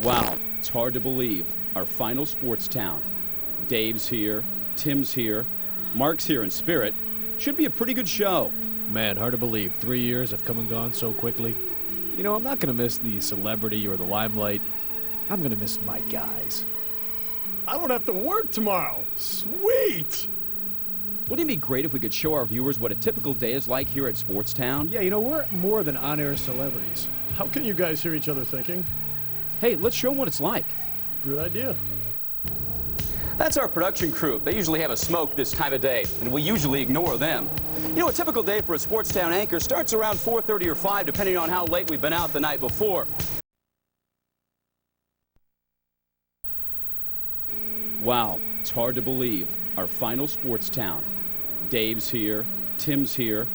Wow, it's hard to believe. Our final sports town. Dave's here, Tim's here, Mark's here in spirit. Should be a pretty good show. Man, hard to believe. 3 years have come and gone so quickly. You know, I'm not going to miss the celebrity or the limelight. I'm going to miss my guys. I don't have to work tomorrow. Sweet! Wouldn't it be great if we could show our viewers what a typical day is like here at Sports Town? Yeah, you know, we're more than on-air celebrities. How can you guys hear each other thinking? Hey, let's show them what it's like. Good idea. That's our production crew. They usually have a smoke this time of day, and we usually ignore them. You know, a typical day for a Sports Town anchor starts around 4:30 or 5, depending on how late we've been out the night before. Wow, it's hard to believe. Our final sports town. Dave's here, Tim's here,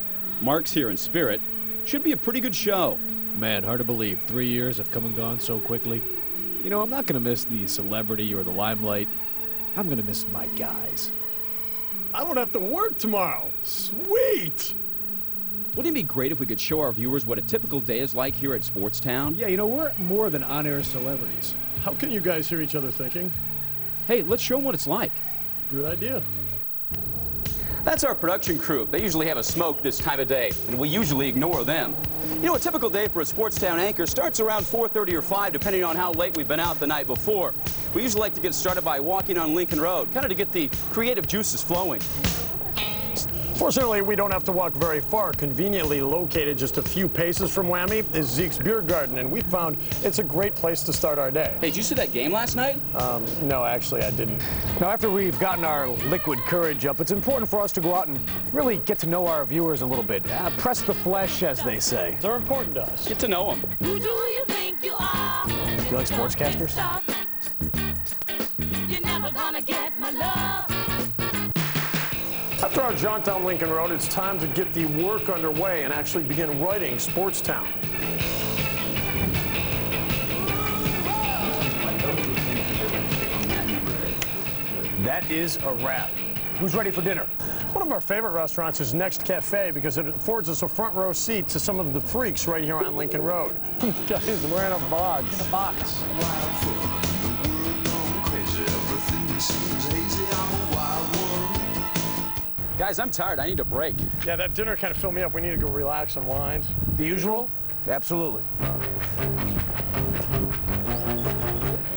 Mark's here in spirit. Should be a pretty good show. Man, hard to believe. 3 years have come and gone so quickly. You know, I'm not going to miss the celebrity or the limelight. I'm going to miss my guys. I don't have to work tomorrow. Sweet! Wouldn't it be great if we could show our viewers what a typical day is like here at Sports Town? Yeah, you know, we're more than on-air celebrities. How can you guys hear each other thinking? Hey, let's show them what it's like. Good idea. That's our production crew. They usually have a smoke this time of day, and we usually ignore them. You know, a typical day for a Sports Town anchor starts around 4:30 or 5, depending on how late we've been out the night before. We usually like to get started by walking on Lincoln Road, kind of to get the creative juices flowing. Fortunately, we don't have to walk very far. Conveniently located just a few paces from Whammy is Zeke's Beer Garden, and we found it's a great place to start our day. Hey, did you see that game last night? No, actually, I didn't. Now, after we've gotten our liquid courage up, it's important for us to go out and really get to know our viewers a little bit. Press the flesh, as they say. They're important to us. Get to know them. Who do you think you are? Do you like sportscasters? You're never gonna get my love. After our jaunt down Lincoln Road, it's time to get the work underway and actually begin writing Sports Town. That is a wrap. Who's ready for dinner? One of our favorite restaurants is Next Cafe because it affords us a front row seat to some of the freaks right here on Lincoln Road. Guys, we're in a box. In a box. Guys, I'm tired. I need a break. Yeah, that dinner kind of filled me up. We need to go relax and wind. The usual? Absolutely.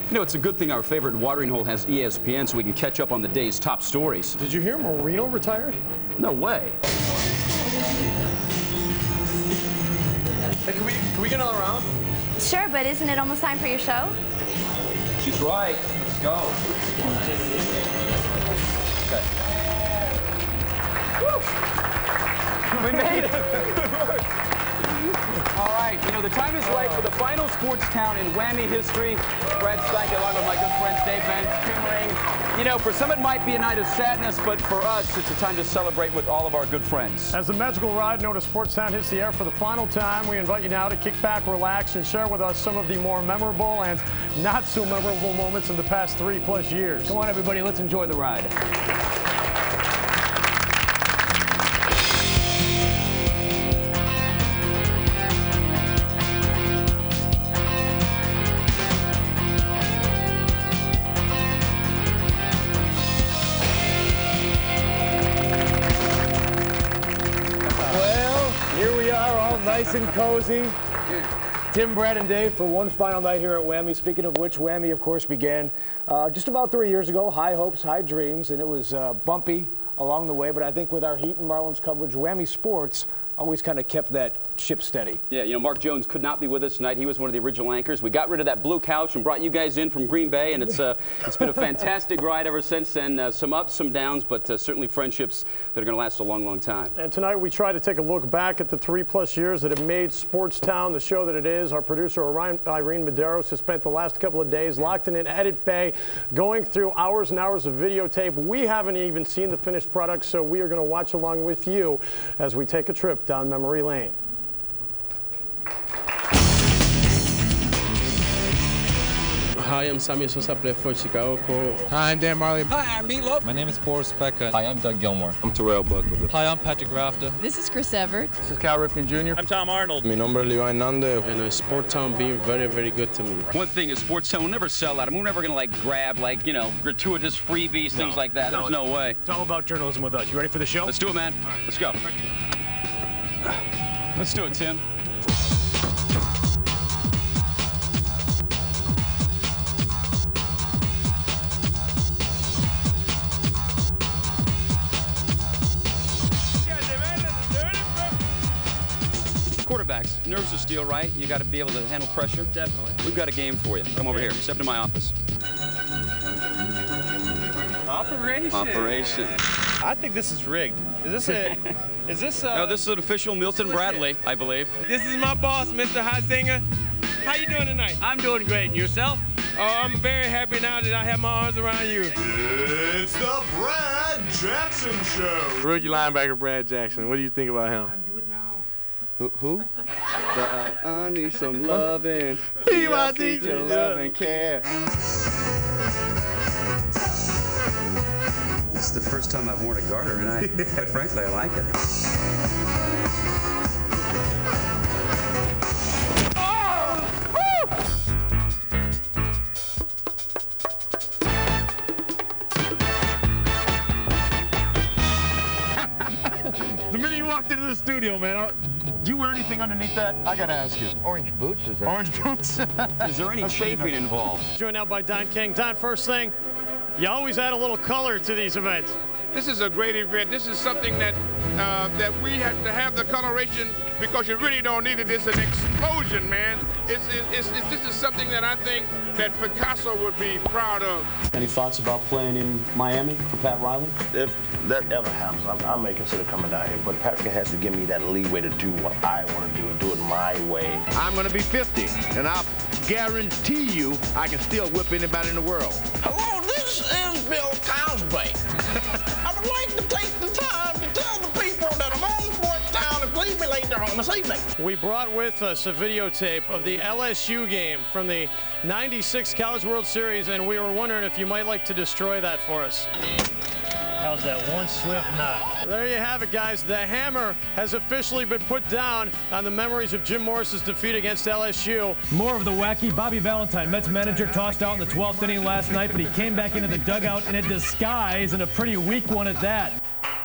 You know, it's a good thing our favorite watering hole has ESPN so we can catch up on the day's top stories. Did you hear Marino retired? No way. Hey, can we get another round? Sure, but isn't it almost time for your show? She's right. Let's go. Okay. Woo! We made it. All right, you know, the time is right for the final sports town in Whammy history. Brad Steinke, along with my good friends Dave Benz, Tim Ring. You know, for some it might be a night of sadness, but for us, it's a time to celebrate with all of our good friends. As the magical ride known as Sports Town hits the air for the final time, we invite you now to kick back, relax, and share with us some of the more memorable and not so memorable moments of the past 3+ years. Come on, everybody, let's enjoy the ride. Nice and cozy. Tim, Brad, and Dave for one final night here at Whammy. Speaking of which, Whammy, of course, began just about 3 years ago. High hopes, high dreams, and it was bumpy along the way. But I think with our Heat and Marlins coverage, Whammy Sports always kind of kept that ship steady. Yeah, you know, Mark Jones could not be with us tonight. He was one of the original anchors. We got rid of that blue couch and brought you guys in from Green Bay, and it's been a fantastic ride ever since then. Some ups, some downs, but certainly friendships that are going to last a long, long time. And tonight we try to take a look back at the 3+ years that have made Sports Town the show that it is. Our producer, Irene Medeiros, has spent the last couple of days locked in an edit bay, going through hours and hours of videotape. We haven't even seen the finished product, so we are going to watch along with you as we take a trip down memory lane. Hi, I'm Sammy Sosa, I play for Chicago Colts. Hi, I'm Dan Marley. Hi, I'm Meatloaf. My name is Boris Becker. Hi, I'm Doug Gilmore. I'm Terrell Buckler. Hi, I'm Patrick Rafter. This is Chris Everett. This is Cal Ripken Jr. I'm Tom Arnold. Mi nombre es Levi Nande. And Sporttown being very, very good to me. One thing is Sportstown will never sell out. I mean, we're never going to like grab like, you know, gratuitous freebies, things like that. There's no way. It's all about journalism with us. You ready for the show? Let's do it, man. Right. Let's go. Let's do it, Tim. Quarterbacks, nerves of steel, right? You got to be able to handle pressure. Definitely. We've got a game for you. Come over here. Step into my office. Operation. I think this is rigged. Is this a? Is this? No, this is an official Milton Bradley, I believe. This is my boss, Mr. Huizenga. How you doing tonight? I'm doing great. And yourself? Oh, I'm very happy now that I have my arms around you. It's the Brad Jackson Show. Rookie linebacker Brad Jackson. What do you think about him? Who? I need some loving. I need some love and care. This is the first time I've worn a garter, and quite frankly, I like it. The minute you walked into the studio, man, do you wear anything underneath that? I gotta ask you. Orange boots, is that? Orange boots. Is there any chafing involved? Joined now by Don King. Don, first thing, you always add a little color to these events. This is a great event. This is something that that we have to have the coloration because you really don't need it. It's an explosion, man. This is something that I think that Picasso would be proud of. Any thoughts about playing in Miami for Pat Riley? If that ever happens, I may consider coming down here, but Patrick has to give me that leeway to do what I want to do and do it my way. I'm going to be 50, and I'll guarantee you I can still whip anybody in the world. Hello, this is Bill Cosby. I would like to take the time to tell the people that I'm on Sportstown and please be later on this evening. We brought with us a videotape of the LSU game from the '96 College World Series, and we were wondering if you might like to destroy that for us. How's that one slip knot? There you have it, guys. The hammer has officially been put down on the memories of Jim Morris's defeat against LSU. More of the wacky. Bobby Valentine, Mets manager, tossed out in the 12th inning last night, but he came back into the dugout in a disguise, and a pretty weak one at that.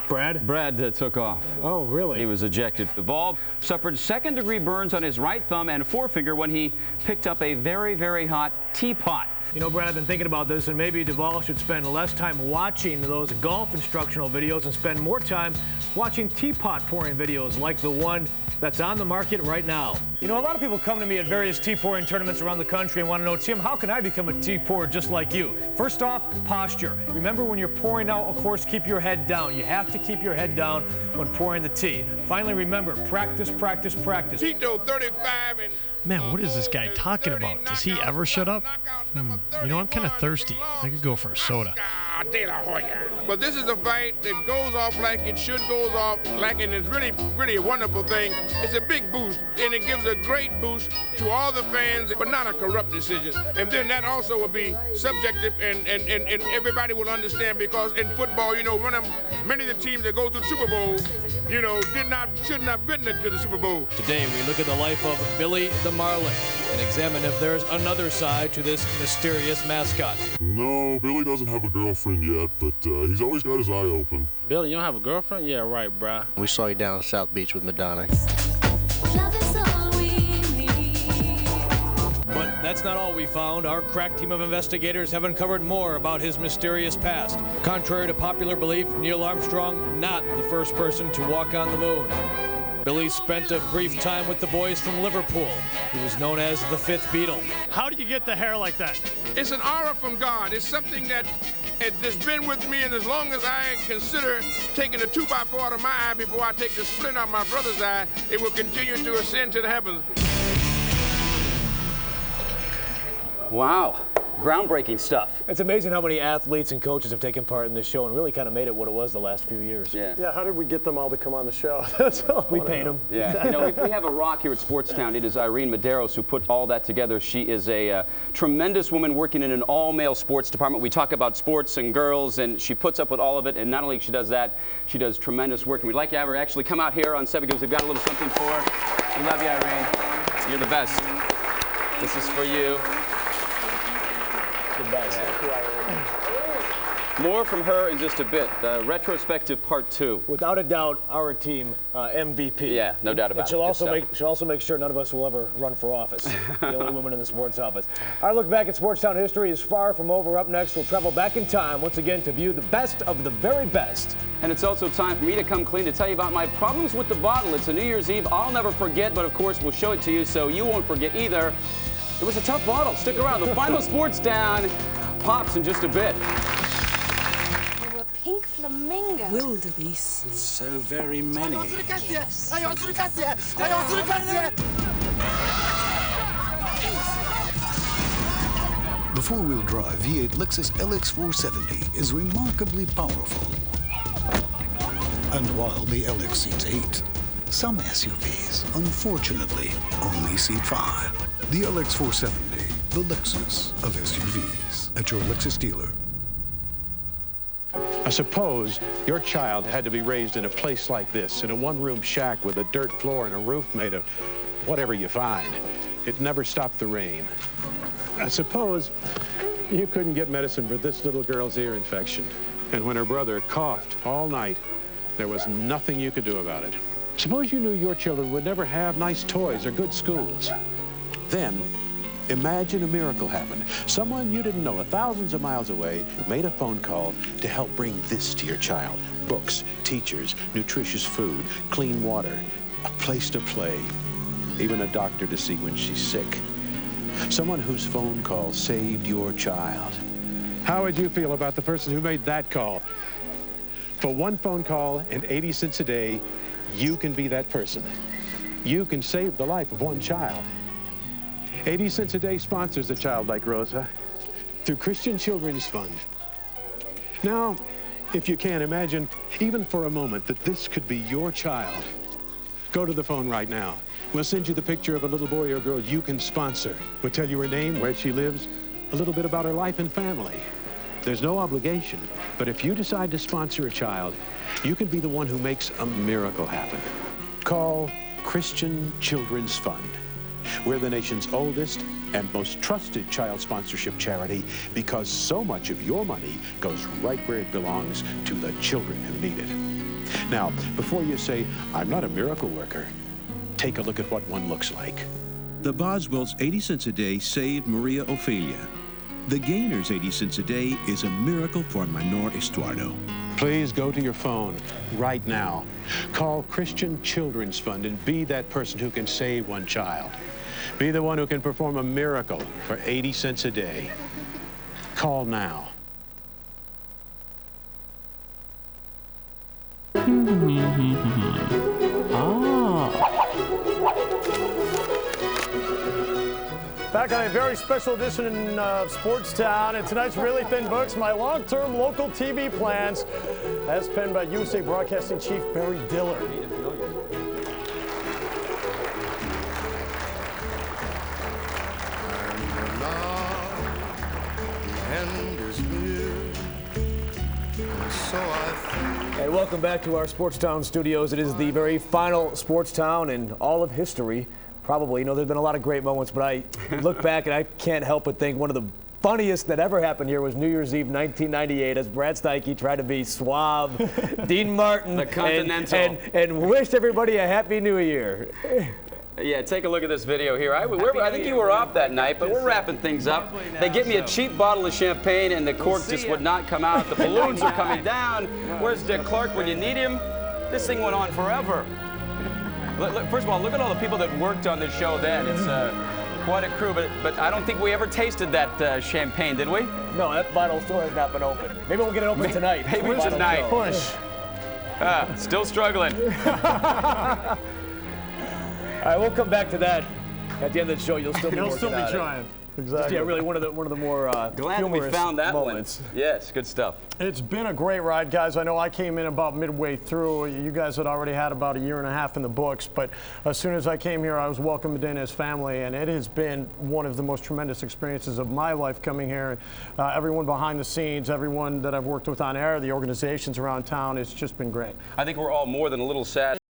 Brad took off. Oh, really? He was ejected. Duvall suffered second-degree burns on his right thumb and forefinger when he picked up a very, very hot teapot. You know, Brad, I've been thinking about this, and maybe Duvall should spend less time watching those golf instructional videos and spend more time watching teapot pouring videos like the one that's on the market right now. You know, a lot of people come to me at various tea pouring tournaments around the country and want to know, Tim, how can I become a tea pourer just like you? First off, posture. Remember, when you're pouring out, of course, keep your head down. You have to keep your head down when pouring the tea. Finally, remember, practice, practice, practice. Tito 35 and... Man, what is this guy talking about? Does he ever shut up? You know, I'm kind of thirsty. I could go for a soda. But this is a fight that goes off like it should goes off like, and it's really, really a wonderful thing. It's a big boost, and it gives a great boost to all the fans, but not a corrupt decision. And then that also will be subjective, and everybody will understand, because in football, you know, many of the teams that go to the Super Bowl, you know, shouldn't have been to the Super Bowl. Today, we look at the life of Billy the Marlin and examine if there's another side to this mysterious mascot. No, Billy doesn't have a girlfriend yet, but he's always got his eye open. Billy, you don't have a girlfriend? Yeah, right, bruh. We saw you down at South Beach with Madonna. But that's not all we found. Our crack team of investigators have uncovered more about his mysterious past. Contrary to popular belief, Neil Armstrong not the first person to walk on the moon. Billy spent a brief time with the boys from Liverpool. He was known as the Fifth Beatle. How did you get the hair like that? It's an aura from God. It's something that has been with me, and as long as I consider taking a 2x4 out of my eye before I take the splint out of my brother's eye, it will continue to ascend to the heavens. Wow. groundbreaking stuff. It's amazing how many athletes and coaches have taken part in this show and really kind of made it what it was the last few years. Yeah, how did we get them all to come on the show? That's all. We paid them. Yeah, you know, if we have a rock here at Sportstown, it is Irene Medeiros who put all that together. She is a tremendous woman working in an all-male sports department. We talk about sports and girls, and she puts up with all of it. And not only she does that, she does tremendous work. And we'd like to have her actually come out here on 7 because we've got a little something for her. We love you, Irene. You're the best. This is for you. The best. More from her in just a bit. Retrospective part 2. Without a doubt, our team MVP. Yeah, no doubt about it. She'll also make sure none of us will ever run for office. The only woman in the sports office. Our look back at Sportstown history is far from over. Up next, we'll travel back in time once again to view the best of the very best. And it's also time for me to come clean to tell you about my problems with the bottle. It's a New Year's Eve I'll never forget, but of course we'll show it to you so you won't forget either. It was a tough bottle. Stick around. The final Sportstown pops in just a bit. Pink flamingo. Wildebeest. So very many. The four-wheel drive V8 Lexus LX470 is remarkably powerful. And while the LX seats 8, some SUVs, unfortunately, only seat 5. The LX470, the Lexus of SUVs, at your Lexus dealer. I suppose your child had to be raised in a place like this, in a one-room shack with a dirt floor and a roof made of whatever you find. It never stopped the rain. I suppose you couldn't get medicine for this little girl's ear infection. And when her brother coughed all night, there was nothing you could do about it. Suppose you knew your children would never have nice toys or good schools. Then, imagine a miracle happened. Someone you didn't know, thousands of miles away, made a phone call to help bring this to your child. Books, teachers, nutritious food, clean water, a place to play, even a doctor to see when she's sick. Someone whose phone call saved your child. How would you feel about the person who made that call? For one phone call and 80 cents a day, you can be that person. You can save the life of one child. 80 cents a day sponsors a child like Rosa through Christian Children's Fund. Now, if you can imagine, even for a moment, that this could be your child, go to the phone right now. We'll send you the picture of a little boy or girl you can sponsor. We'll tell you her name, where she lives, a little bit about her life and family. There's no obligation, but if you decide to sponsor a child, you can be the one who makes a miracle happen. Call Christian Children's Fund. We're the nation's oldest and most trusted child sponsorship charity because so much of your money goes right where it belongs, to the children who need it. Now, before you say, I'm not a miracle worker, take a look at what one looks like. The Boswells 80 cents a day saved Maria Ophelia. The Gainers 80 cents a day is a miracle for Menor Estuardo. Please go to your phone right now. Call Christian Children's Fund and be that person who can save one child. Be the one who can perform a miracle for 80 cents a day. Call now. Back on a very special edition of Sportstown, and tonight's Really Thin Books, my long-term local TV plans, as penned by USA Broadcasting Chief Barry Diller. Hey, welcome back to our Sportstown studios. It is the very final Sportstown in all of history. Probably, you know, there's been a lot of great moments, but I look back and I can't help but think one of the funniest that ever happened here was New Year's Eve 1998 as Brad Steike tried to be suave, Dean Martin, the Continental, and wished everybody a Happy New Year. Yeah, take a look at this video here. I think you were off that night, but we're wrapping things up. They get me a cheap bottle of champagne, and the cork just would not come out. The balloons are coming down. Where's Dick Clark when you need him? This thing went on forever. First of all, look at all the people that worked on this show then. It's quite a crew, but I don't think we ever tasted that champagne, did we? No, that bottle still has not been opened. Maybe we'll get it open tonight. Maybe tonight. Push. Still struggling. All right, we'll come back to that at the end of the show. You'll still be trying. Exactly. Yeah, really one of the more glad we humorous found that moments. one. Yes, good stuff. It's been a great ride, guys. I know I came in about midway through. You guys had already had about a year and a half in the books, but as soon as I came here, I was welcomed in as family, and it has been one of the most tremendous experiences of my life coming here. Everyone behind the scenes, everyone that I've worked with on air, the organizations around town, it's just been great. I think we're all more than a little sad.